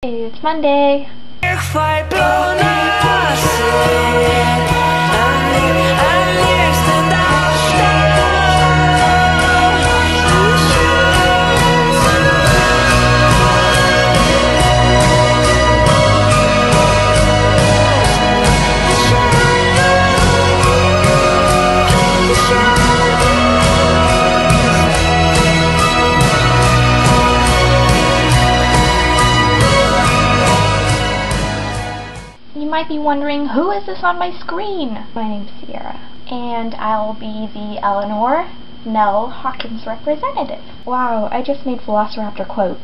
It's Monday. You might be wondering, who is this on my screen? My name's Sierra, and I'll be the Eleanor Nell Hawkins representative. Wow, I just made Velociraptor quotes.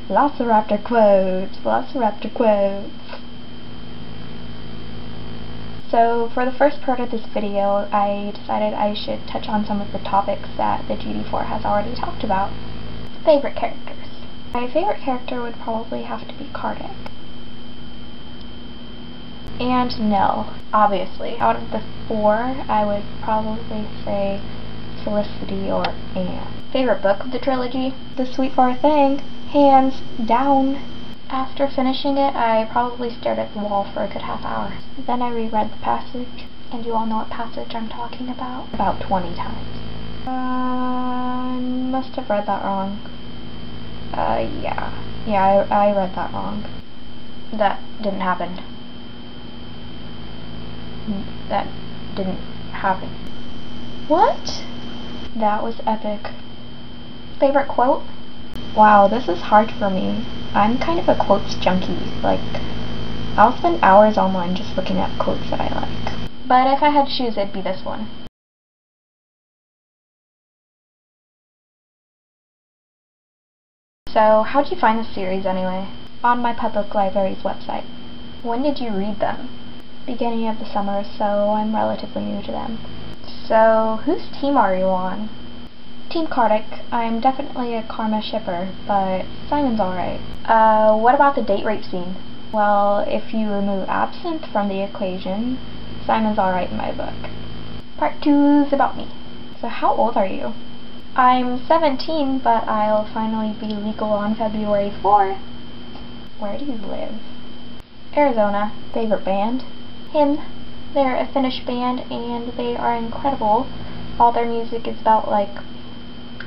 Velociraptor quotes, Velociraptor quotes. So for the first part of this video, I decided I should touch on some of the topics that the GD4 has already talked about. Favorite characters. My favorite character would probably have to be Kardec. And Nell, obviously. Out of the four, I would probably say Felicity or Anne. Favorite book of the trilogy? The Sweet Far Thing, hands down. After finishing it, I probably stared at the wall for a good half hour. Then I reread the passage, and you all know what passage I'm talking about. About 20 times. I must have read that wrong. Yeah, I read that wrong. That didn't happen. That didn't happen. What? That was epic. Favorite quote? Wow, this is hard for me. I'm kind of a quotes junkie. Like, I'll spend hours online just looking at quotes that I like. But if I had to choose, it'd be this one. So, how'd you find this series anyway? On my public library's website. When did you read them? Beginning of the summer, so I'm relatively new to them. So, whose team are you on? Team Kardec. I'm definitely a Karma shipper, but Simon's alright. What about the date rape scene? Well, if you remove absinthe from the equation, Simon's alright in my book. Part 2 is about me. So how old are you? I'm 17, but I'll finally be legal on February 4. Where do you live? Arizona. Favorite band? Him. They're a Finnish band and they are incredible. All their music is about like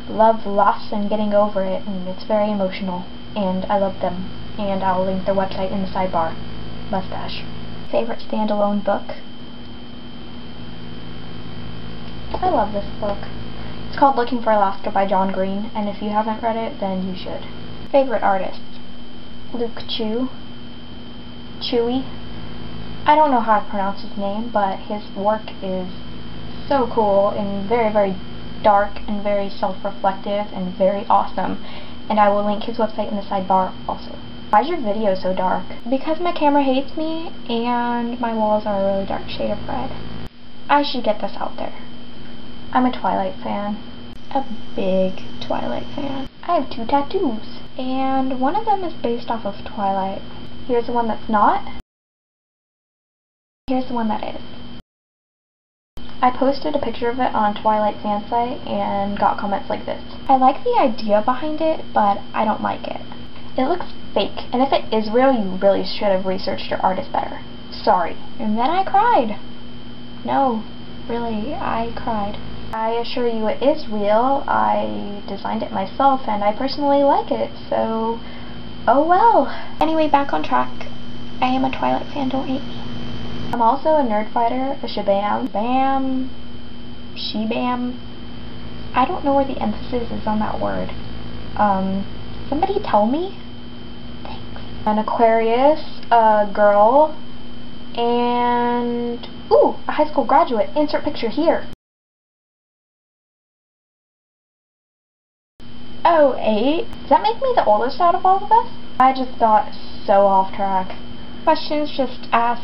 love, loss, and getting over it, and it's very emotional, and I love them. And I'll link their website in the sidebar. Mustache. Favorite standalone book? I love this book. It's called Looking for Alaska by John Green, and if you haven't read it, then you should. Favorite artist? Luke Chueh. Chueh. I don't know how to pronounce his name, but his work is so cool and very, very dark and very self-reflective and very awesome. And I will link his website in the sidebar also. Why is your video so dark? Because my camera hates me and my walls are a really dark shade of red. I should get this out there. I'm a Twilight fan. A big Twilight fan. I have 2 tattoos. And one of them is based off of Twilight. Here's the one that's not. Here's the one that is. I posted a picture of it on Twilight fan site and got comments like this. I like the idea behind it, but I don't like it. It looks fake, and if it is real, you really should have researched your artist better. Sorry. And then I cried. No, really, I cried. I assure you it is real. I designed it myself, and I personally like it, so oh well. Anyway, back on track. I am a Twilight fan, don't hate me. I'm also a nerd fighter, a shabam, bam, she-bam. I don't know where the emphasis is on that word. Somebody tell me? Thanks. An Aquarius, a girl, and ooh, a high school graduate. Insert picture here. Oh, 8? Does that make me the oldest out of all of us? I just got so off track. Questions, just ask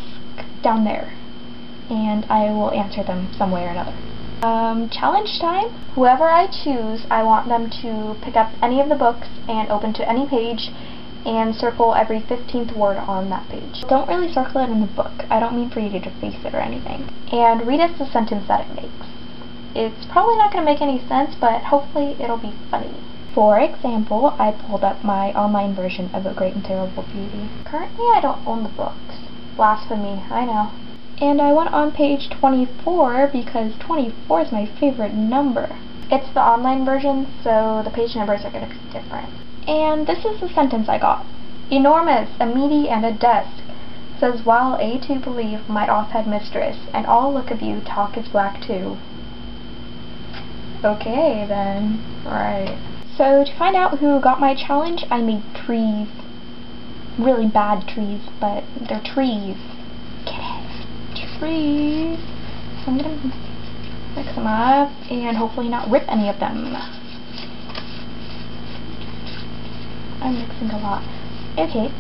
down there, and I will answer them some way or another. Challenge time. Whoever I choose, I want them to pick up any of the books and open to any page and circle every 15th word on that page. Don't really circle it in the book. I don't mean for you to deface it or anything. And read us the sentence that it makes. It's probably not going to make any sense, but hopefully it'll be funny. For example, I pulled up my online version of A Great and Terrible Beauty. Currently, I don't own the books. Blasphemy, I know. And I went on page 24 because 24 is my favorite number. It's the online version, so the page numbers are going to be different. And this is the sentence I got. Enormous, a meaty, and a desk. Says while a to believe might oft had mistress, and all look of you talk is black too. Okay then, right. So to find out who got my challenge, I made trees. Really bad trees, but they're trees. Get it? Trees. So I'm gonna mix them up and hopefully not rip any of them. I'm mixing a lot. Okay.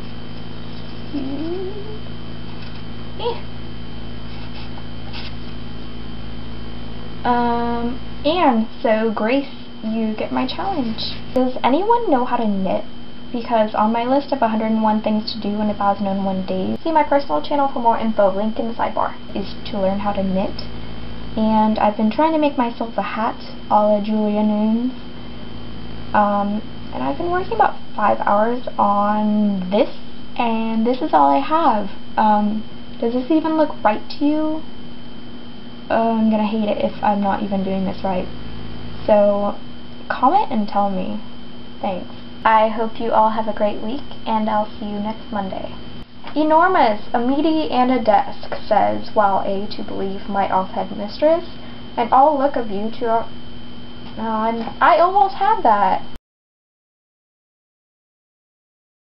And so Grace, you get my challenge. Does anyone know how to knit? Because on my list of 101 things to do in 1001 days, see my personal channel for more info, link in the sidebar, is to learn how to knit. And I've been trying to make myself a hat a la Julia Nunes. And I've been working about 5 hours on this, and this is all I have. Does this even look right to you? I'm gonna hate it if I'm not even doing this right. So, comment and tell me. Thanks. I hope you all have a great week, and I'll see you next Monday. Enormous, a meaty, and a desk, says, while a to believe might oft had mistress, and all look of you to... I almost had that.